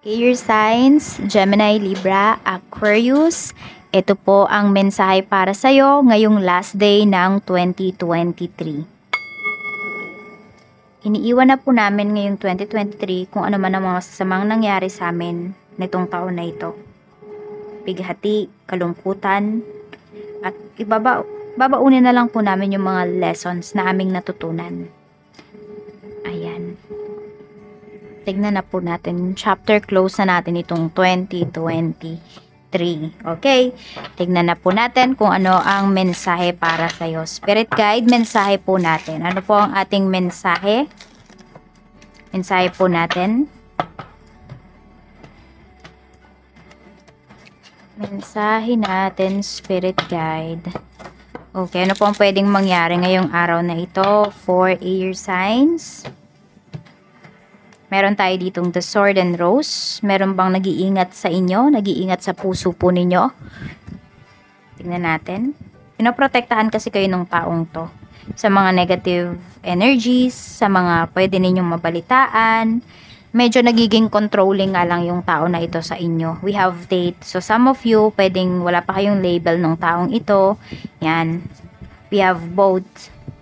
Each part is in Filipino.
Air signs, Gemini, Libra, Aquarius. Ito po ang mensahe para sa'yo ngayong last day ng 2023. Iniiwan na po namin ngayong 2023 kung ano man ang mga sasamang nangyari sa amin nitong taon na ito. Bighati, kalungkutan, at babaunin na lang po namin yung mga lessons na aming natutunan. Ayan. Tignan na po natin. Chapter close na natin itong 2023. Okay? Tignan na po natin kung ano ang mensahe para sa'yo. Spirit guide, mensahe po natin. Ano po ang ating mensahe? Mensahe po natin. Mensahe natin, spirit guide. Okay, ano po ang pwedeng mangyari ngayong araw na ito for air signs? Meron tayo ditong the sword and rose. Meron bang nag-iingat sa inyo? Nag-iingat sa puso po ninyo? Tingnan natin. Pinoprotektahan kasi kayo ng taong to. Sa mga negative energies, sa mga pwede ninyong mabalitaan. Medyo nagiging controlling nga lang yung tao na ito sa inyo. We have date. So some of you, pwedeng wala pa kayong label ng taong ito. Yan. We have both.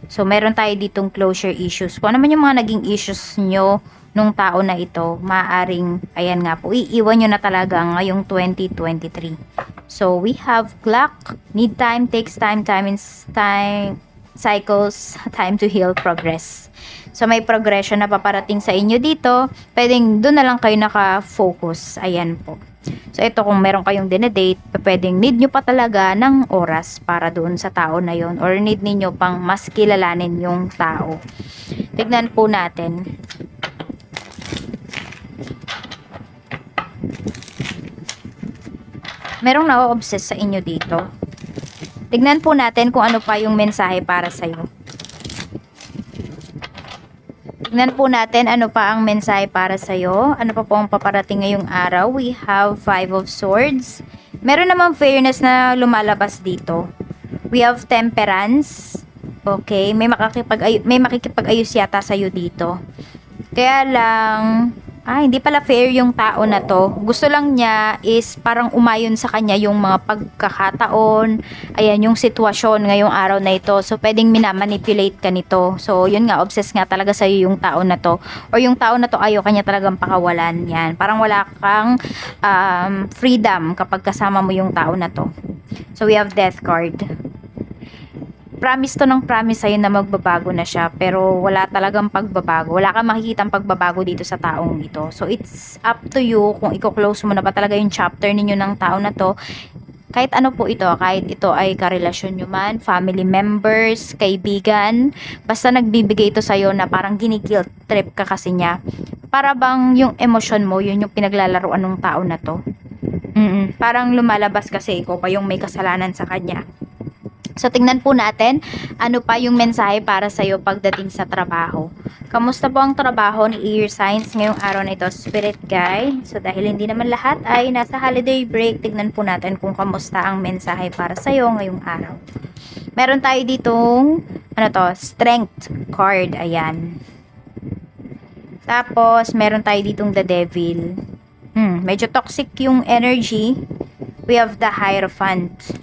So meron tayo ditong closure issues. Kung ano man yung mga naging issues nyo nung tao na ito, maaring, ayan nga po, iiwan nyo na talaga ngayong 2023. So, we have clock, need time, takes time, time is time, cycles, time to heal, progress. So, may progression na paparating sa inyo dito, pwedeng doon na lang kayo naka-focus, ayan po. So, ito kung meron kayong dinedate, pwedeng need nyo pa talaga ng oras para doon sa tao na yon, or need ninyo pang mas kilalanin yung tao. Tignan po natin. Merong na-obsess sa inyo dito. Tignan po natin kung ano pa yung mensahe para sa'yo. Tignan po natin ano pa ang mensahe para sa'yo. Ano pa po ang paparating ngayong araw. We have 5 of swords. Meron namang fairness na lumalabas dito. We have temperance. Okay, may makikipag-ayos yata sa'yo dito. Kaya lang, hindi pala fair yung tao na to. Gusto lang niya is parang umayon sa kanya yung mga pagkakataon, ayan, yung sitwasyon ngayong araw na ito. So, pwedeng minamanipulate ka nito. So, yun nga, obsessed nga talaga sa'yo yung tao na to. O yung tao na to, ayaw kanya talagang pakawalan. Yan, parang wala kang freedom kapag kasama mo yung tao na to. So, we have death card. Promise to ng promise sa'yo na magbabago na siya, pero wala talagang pagbabago. Wala kang makikitang pagbabago dito sa taong ito. So, it's up to you kung i-close mo na ba talaga yung chapter ninyo ng tao na to. Kahit ano po ito, kahit ito ay karelasyon nyo man, family members, kaibigan, basta nagbibigay ito sa'yo na parang gini-guilt trip ka kasi niya. Para bang yung emosyon mo, yun yung pinaglalaroan ng tao na to. Parang lumalabas kasi ikaw pa yung may kasalanan sa kanya. So, tingnan po natin ano pa yung mensahe para sa'yo pagdating sa trabaho. Kamusta po ang trabaho ni Air Signs ngayong araw na ito, Spirit Guide? So, dahil hindi naman lahat ay nasa holiday break, tignan po natin kung kamusta ang mensahe para sa'yo ngayong araw. Meron tayo ditong, Strength card. Ayan. Tapos, meron tayo ditong The Devil. Medyo toxic yung energy. We have the Hierophant.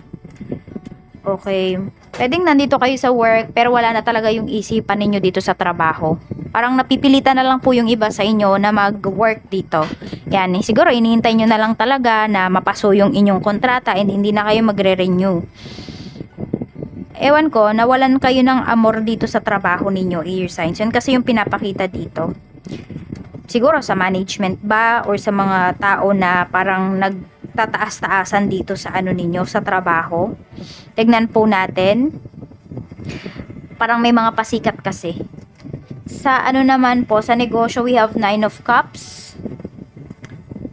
Okay. Pwedeng nandito kayo sa work, pero wala na talaga yung isipan ninyo dito sa trabaho. Parang napipilitan na lang po yung iba sa inyo na mag-work dito. Yan, siguro inihintay nyo na lang talaga na mapaso yung inyong kontrata and hindi na kayo magre-renew. Ewan ko, nawalan kayo ng amor dito sa trabaho ninyo, air signs. Yan kasi yung pinapakita dito. Siguro sa management ba or sa mga tao na parang nagtataas-taasan dito sa ninyo, sa trabaho. Tignan po natin. Parang may mga pasikat kasi. Sa naman po, sa negosyo, we have 9 of Cups.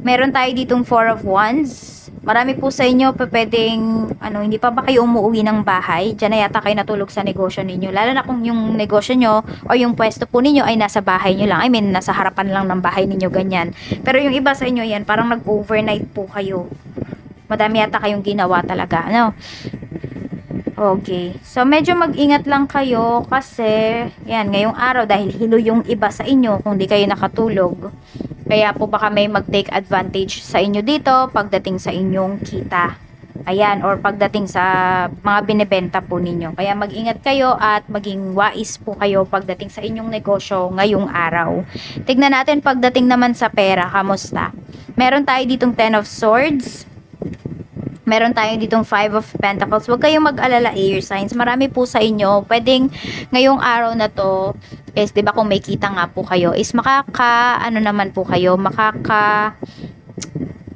Meron tayo ditong 4 of Wands. Marami po sa inyo pwedeng, hindi pa ba kayo umuwi ng bahay? Diyan na yata kayo natulog sa negosyo ninyo. Lalo na kung yung negosyo nyo o yung pwesto po ninyo ay nasa bahay nyo lang. I mean, nasa harapan lang ng bahay ninyo, ganyan. Pero yung iba sa inyo yan, parang nag-overnight po kayo. Madami yata kayong ginawa talaga, Okay. So, medyo mag-ingat lang kayo kasi, yan, ngayong araw, dahil hilo yung iba sa inyo kung di kayo nakatulog, Kaya po baka may mag-take advantage sa inyo dito pagdating sa inyong kita. Ayan, or pagdating sa mga binebenta po ninyo. Kaya mag-ingat kayo at maging wais po kayo pagdating sa inyong negosyo ngayong araw. Tignan natin pagdating naman sa pera, kamusta? Meron tayo ditong 10 of Swords. Meron tayong ditong 5 of Pentacles. Huwag kayong mag-alala, air signs. Marami po sa inyo. Pwedeng ngayong araw na to is, di ba kung may kita nga po kayo, is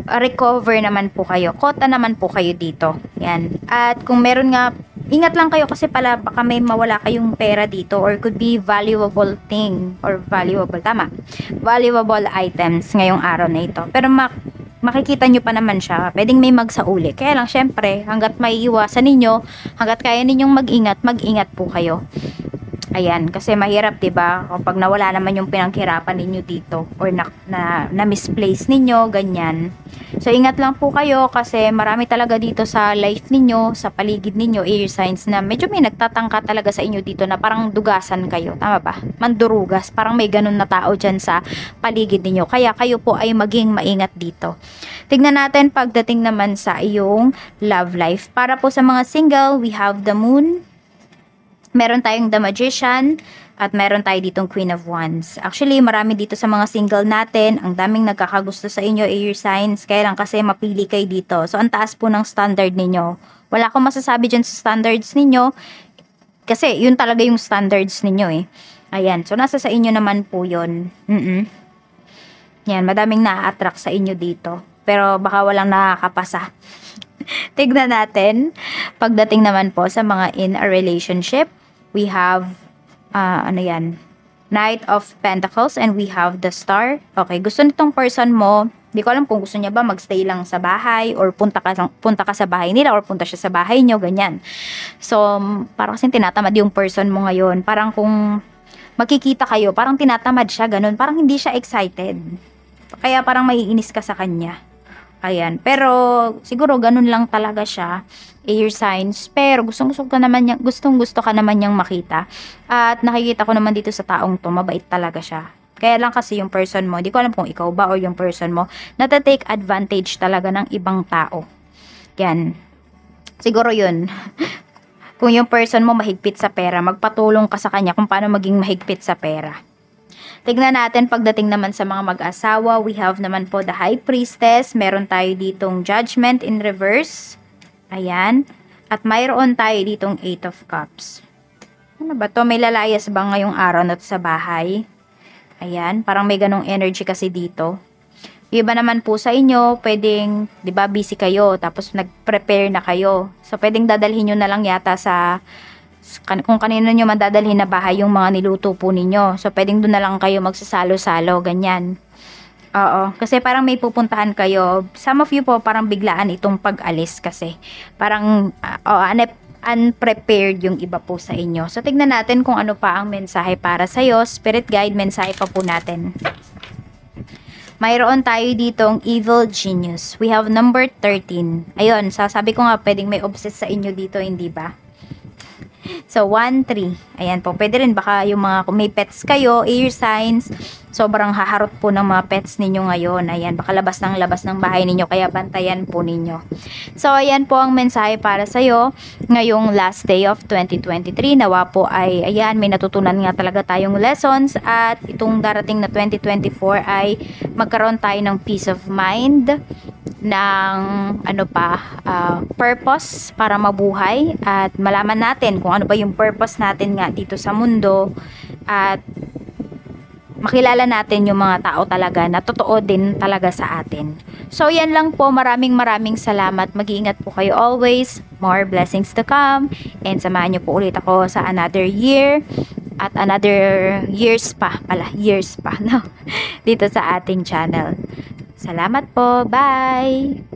recover naman po kayo. Kota naman po kayo dito. Yan. At kung meron nga, ingat lang kayo kasi pala baka may mawala kayong pera dito or could be valuable thing or valuable items ngayong araw na ito. Pero makikita nyo pa naman siya. Pwedeng may magsauli. Kaya lang syempre, hanggat may iwasan ninyo, hanggat kaya ninyong mag-ingat po kayo. Ayan, kasi mahirap, 'di ba? Kapag nawala naman yung pinanghirapan ninyo dito or na misplace ninyo, ganyan. So ingat lang po kayo kasi marami talaga dito sa life ninyo, sa paligid ninyo, air signs na medyo may nagtatangka talaga sa inyo dito na parang dugasan kayo. Tama ba? Mandurugas. Parang may ganun na tao dyan sa paligid ninyo. Kaya kayo po ay maging maingat dito. Tignan natin pagdating naman sa iyong love life. Para po sa mga single, we have the Moon. Meron tayong The Magician at meron tayo ditong Queen of Wands. Actually, marami dito sa mga single natin. Ang daming nagkakagusto sa inyo, air signs. Kaya lang kasi mapili kayo dito. So, ang taas po ng standard ninyo. Wala akong masasabi dyan sa standards ninyo. Kasi, yun talaga yung standards ninyo eh. Ayan. So, nasa sa inyo naman po yun. Yan, madaming na-attract sa inyo dito. Pero, baka walang nakakapasa. Tignan natin. Pagdating naman po sa mga in a relationship, we have, Knight of Pentacles and we have the Star. Okay, gusto nitong person mo, di ko alam kung gusto niya ba magstay lang sa bahay or punta ka sa bahay nila or punta siya sa bahay niyo, ganyan. So, parang kasi tinatamad yung person mo ngayon. Parang kung makikita kayo, parang tinatamad siya, ganun. Parang hindi siya excited. Kaya parang maiinis ka sa kanya. Ayan. Pero, siguro, ganun lang talaga siya. Air signs. Pero, gustong-gusto ka naman niyang makita. At nakikita ko naman dito sa taong to, mabait talaga siya. Kaya lang kasi yung person mo, di ko alam kung ikaw ba o yung person mo, nata-take advantage talaga ng ibang tao. Yan. Siguro yun. Kung yung person mo mahigpit sa pera, magpatulong ka sa kanya kung paano maging mahigpit sa pera. Tignan natin pagdating naman sa mga mag-asawa, we have naman po the High Priestess. Meron tayo ditong Judgment in reverse. Ayan. At mayroon tayo ditong 8 of Cups. Ano ba to? May lalayas ba ngayong araw na to sa bahay? Ayan. Parang may ganong energy kasi dito. Iba naman po sa inyo, pwedeng, di ba, busy kayo, tapos nag-prepare na kayo. So, pwedeng dadalhin nyo na lang yata sa kung kanino nyo madadalhin na bahay yung mga niluto po ninyo. So, pwedeng doon na lang kayo magsasalo-salo, ganyan. Oo, kasi parang may pupuntahan kayo. Some of you po parang biglaan itong pag-alis kasi. Parang unprepared yung iba po sa inyo. So, tignan natin kung ano pa ang mensahe para sa'yo. Spirit guide, mensahe pa po natin. Mayroon tayo ditong Evil Genius. We have number 13. Ayun, sasabi ko nga pwedeng may obsessed sa inyo dito, hindi ba? So, 1, 3. Ayan po. Pwede rin baka yung mga, kung may pets kayo, air signs, sobrang haharot po ng mga pets ninyo ngayon. Ayan, baka labas ng bahay ninyo, kaya bantayan po ninyo. So, ayan po ang mensahe para sa'yo ngayong last day of 2023. Nawa po ay, ayan, may natutunan nga talaga tayong lessons at itong darating na 2024 ay magkaroon tayo ng peace of mind, ng purpose para mabuhay at malaman natin kung ano ba yung purpose natin nga dito sa mundo at makilala natin yung mga tao talaga na totoo din talaga sa atin. So yan lang po, maraming salamat. Mag-iingat po kayo always. More blessings to come and samahan niyo po ulit ako sa another year at another years pa no? Dito sa ating channel. Salamat po. Bye!